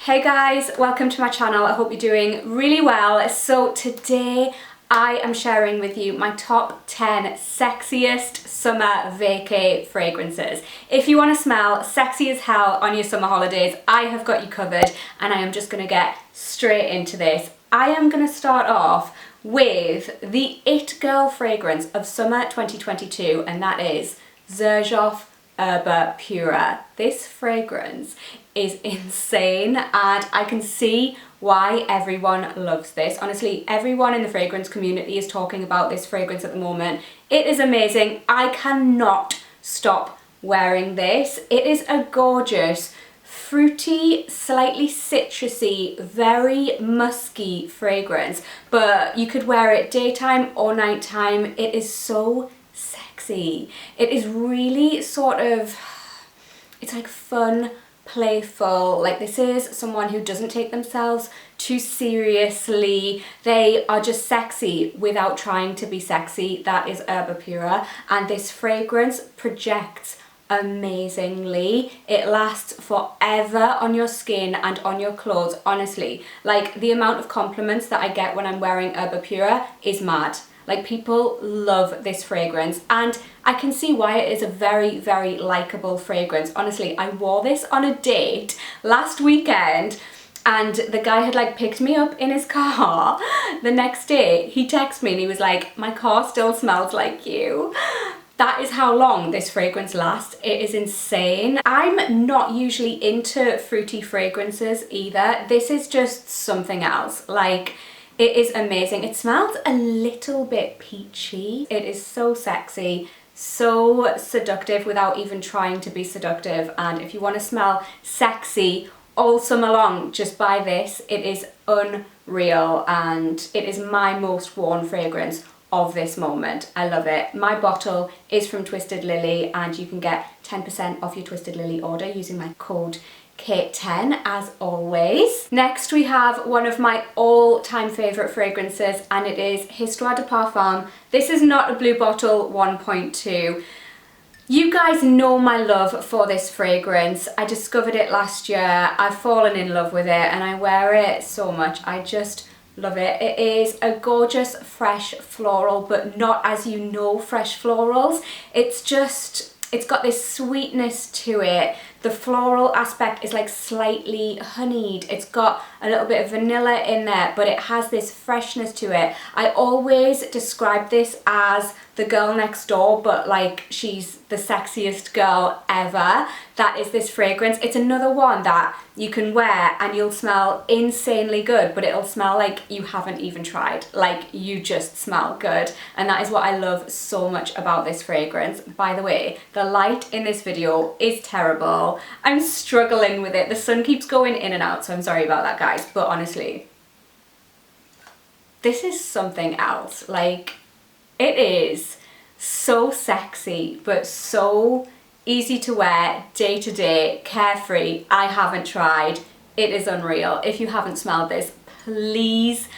Hey guys, welcome to my channel. I hope you're doing really well. So today I am sharing with you my top 10 sexiest summer vacay fragrances. If you want to smell sexy as hell on your summer holidays, I have got you covered, and I am just going to get straight into this. I am going to start off with the It Girl fragrance of summer 2022, and that is Xerjoff Erba Pura. This fragrance is insane, and I can see why everyone loves this. Honestly, everyone in the fragrance community is talking about this fragrance at the moment. It is amazing. I cannot stop wearing this. It is a gorgeous, fruity, slightly citrusy, very musky fragrance, but you could wear it daytime or nighttime. It is so sexy. It is really sort of, it's like fun, playful. Like, this is someone who doesn't take themselves too seriously. They are just sexy without trying to be sexy. That is Erba Pura, and this fragrance projects amazingly. It lasts forever on your skin and on your clothes. Honestly, like, the amount of compliments that I get when I'm wearing Erba Pura is mad. Like, people love this fragrance, and I can see why it is a very, very likable fragrance. Honestly, I wore this on a date last weekend, and the guy had like picked me up in his car. The next day, he texted me and he was like, "My car still smells like you." That is how long this fragrance lasts. It is insane. I'm not usually into fruity fragrances either. This is just something else. Like, it is amazing. It smells a little bit peachy. It is so sexy, so seductive without even trying to be seductive. And if you want to smell sexy all summer long, just buy this. It is unreal, and it is my most worn fragrance of this moment. I love it. My bottle is from Twisted Lily, and you can get 10% off your Twisted Lily order using my code Kate10 as always. Next we have one of my all-time favorite fragrances, and it is Histoire de Parfum. This is not a blue bottle 1.2. You guys know my love for this fragrance. I discovered it last year. I've fallen in love with it, and I wear it so much. I just love it. It is a gorgeous fresh floral, but not as you know fresh florals. It's got this sweetness to it. The floral aspect is like slightly honeyed. It's got a little bit of vanilla in there, but it has this freshness to it. I always describe this as the girl next door, but like, she's the sexiest girl ever. That is this fragrance. It's another one that you can wear and you'll smell insanely good, but it'll smell like you haven't even tried. Like, you just smell good. And that is what I love so much about this fragrance. By the way, the light in this video is terrible. I'm struggling with it. The sun keeps going in and out, so I'm sorry about that, guys. But honestly, this is something else. Like, it is so sexy, but so easy to wear, day to day, carefree. I haven't tried. It is unreal. If you haven't smelled this, please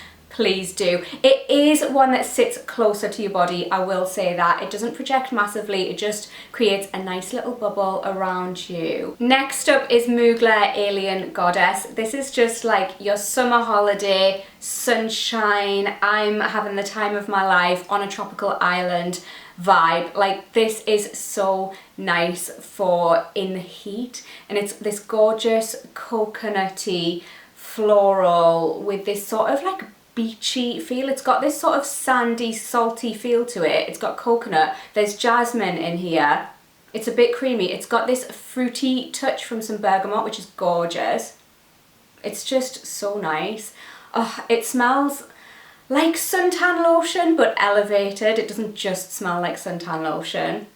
do. It is one that sits closer to your body, I will say that. It doesn't project massively, it just creates a nice little bubble around you. Next up is Mugler Alien Goddess. This is just like your summer holiday, sunshine, I'm having the time of my life on a tropical island vibe. Like, this is so nice for in the heat, and it's this gorgeous coconutty floral with this sort of like beachy feel. It's got this sort of sandy, salty feel to it. It's got coconut, there's jasmine in here. It's a bit creamy. It's got this fruity touch from some bergamot, which is gorgeous. It's just so nice. Oh, it smells like suntan lotion, but elevated. It doesn't just smell like suntan lotion.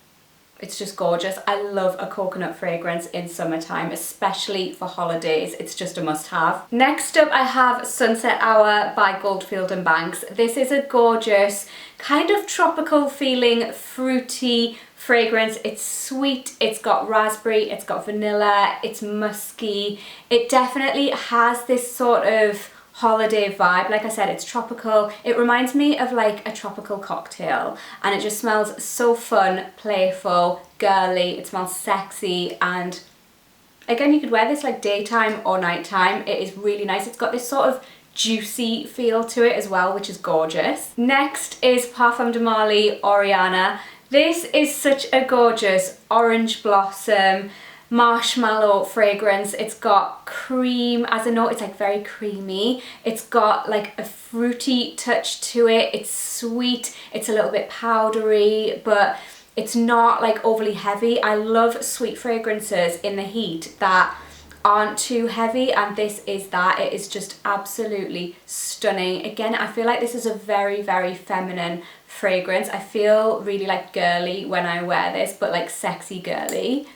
It's just gorgeous. I love a coconut fragrance in summertime, especially for holidays. It's just a must-have. Next up, I have Sunset Hour by Goldfield and Banks. This is a gorgeous, kind of tropical feeling, fruity fragrance. It's sweet, it's got raspberry, it's got vanilla, it's musky. It definitely has this sort of holiday vibe. Like I said, it's tropical. It reminds me of like a tropical cocktail, and it just smells so fun, playful, girly. It smells sexy, and Again, you could wear this like daytime or nighttime. It is really nice. It's got this sort of juicy feel to it as well, which is gorgeous. Next is Parfums de Marly Oriana. This is such a gorgeous orange blossom marshmallow fragrance. It's got cream as a note. It's like very creamy. It's got like a fruity touch to it. It's sweet. It's a little bit powdery, but it's not like overly heavy. I love sweet fragrances in the heat that aren't too heavy, and this is that. It is just absolutely stunning. Again, I feel like this is a very, very feminine fragrance. I feel really like girly when I wear this, but like sexy girly.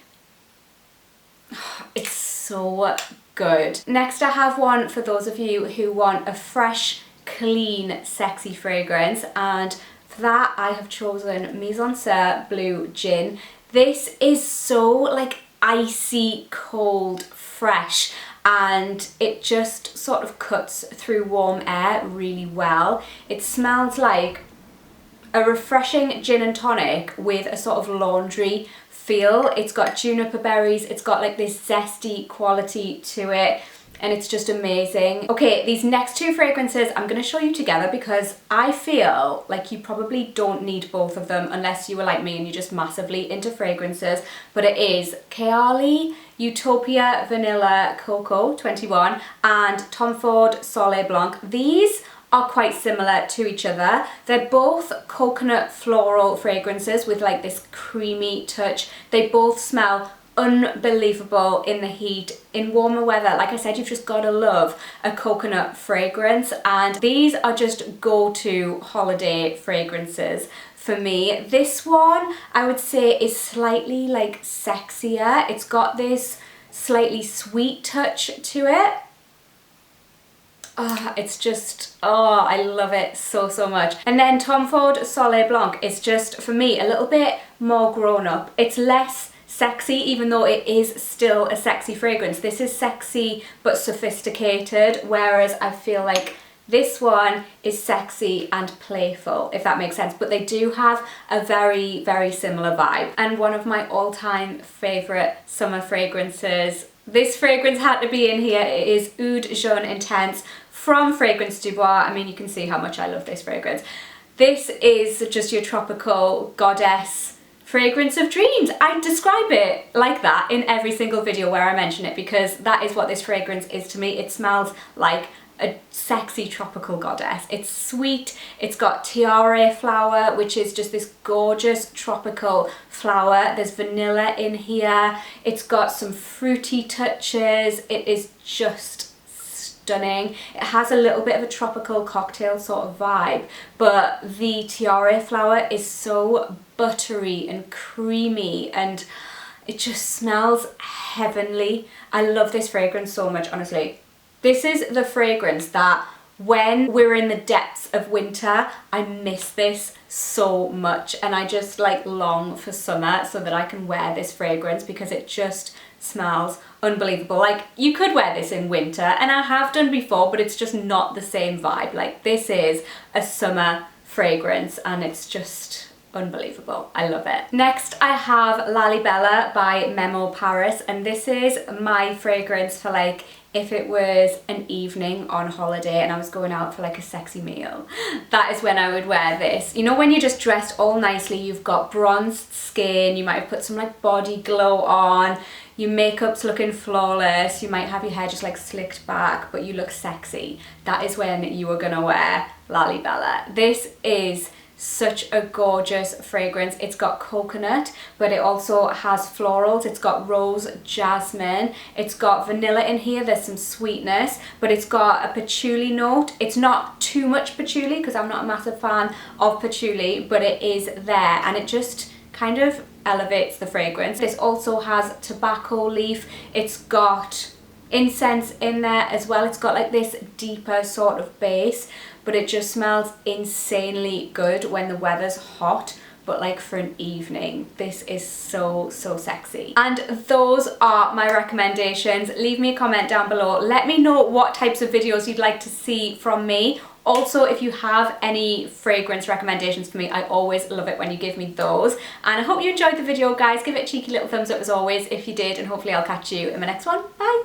It's so good. Next, I have one for those of you who want a fresh, clean, sexy fragrance, and for that I have chosen Maison Sir Blue Gin. This is so like icy cold fresh, and it just sort of cuts through warm air really well. It smells like a refreshing gin and tonic with a sort of laundry feel. It's got juniper berries, it's got like this zesty quality to it, and it's just amazing. Okay, these next two fragrances I'm going to show you together because I feel like you probably don't need both of them unless you were like me and you're just massively into fragrances. But it is Kayali Utopia Vanilla Cocoa 21 and Tom Ford Soleil Blanc. These are quite similar to each other. They're both coconut floral fragrances with like this creamy touch. They both smell unbelievable in the heat. In warmer weather, like I said, you've just got to love a coconut fragrance, and these are just go-to holiday fragrances for me. This one I would say is slightly like sexier. It's got this slightly sweet touch to it. It's just, I love it so, so much. And then Tom Ford Soleil Blanc is just, for me, a little bit more grown up. It's less sexy, even though it is still a sexy fragrance. This is sexy but sophisticated, whereas I feel like this one is sexy and playful, if that makes sense. But they do have a very, very similar vibe. And one of my all-time favourite summer fragrances, this fragrance had to be in here. It is Oud Jaune Intense from Fragrance Du Bois. I mean, you can see how much I love this fragrance. This is just your tropical goddess fragrance of dreams. I describe it like that in every single video where I mention it because that is what this fragrance is to me. It smells like a sexy tropical goddess. It's sweet, it's got tiare flower, which is just this gorgeous tropical flower. There's vanilla in here. It's got some fruity touches. It is just stunning. It has a little bit of a tropical cocktail sort of vibe, but the tiare flower is so buttery and creamy, and it just smells heavenly. I love this fragrance so much, honestly. This is the fragrance that when we're in the depths of winter, I miss this so much, and I just like long for summer so that I can wear this fragrance because it just smells unbelievable. Like, you could wear this in winter, and I have done before, but it's just not the same vibe. Like, this is a summer fragrance and it's just unbelievable. I love it. Next, I have Lalibela by Memo Paris, and this is my fragrance for like if it was an evening on holiday and I was going out for like a sexy meal. That is when I would wear this. You know, when you're just dressed all nicely, you've got bronzed skin, you might have put some like body glow on, your makeup's looking flawless, you might have your hair just like slicked back, but you look sexy. That is when you are gonna wear Lalibela. This is such a gorgeous fragrance. It's got coconut, but it also has florals. It's got rose, jasmine, it's got vanilla in here. There's some sweetness, but it's got a patchouli note. It's not too much patchouli because I'm not a massive fan of patchouli, but it is there, and it just kind of elevates the fragrance. This also has tobacco leaf. It's got incense in there as well. It's got like this deeper sort of base, but it just smells insanely good when the weather's hot but like for an evening. This is so sexy. And those are my recommendations. Leave me a comment down below. Let me know what types of videos you'd like to see from me. Also, if you have any fragrance recommendations for me, I always love it when you give me those. And I hope you enjoyed the video, guys. Give it a cheeky little thumbs up as always if you did, and hopefully I'll catch you in my next one. Bye!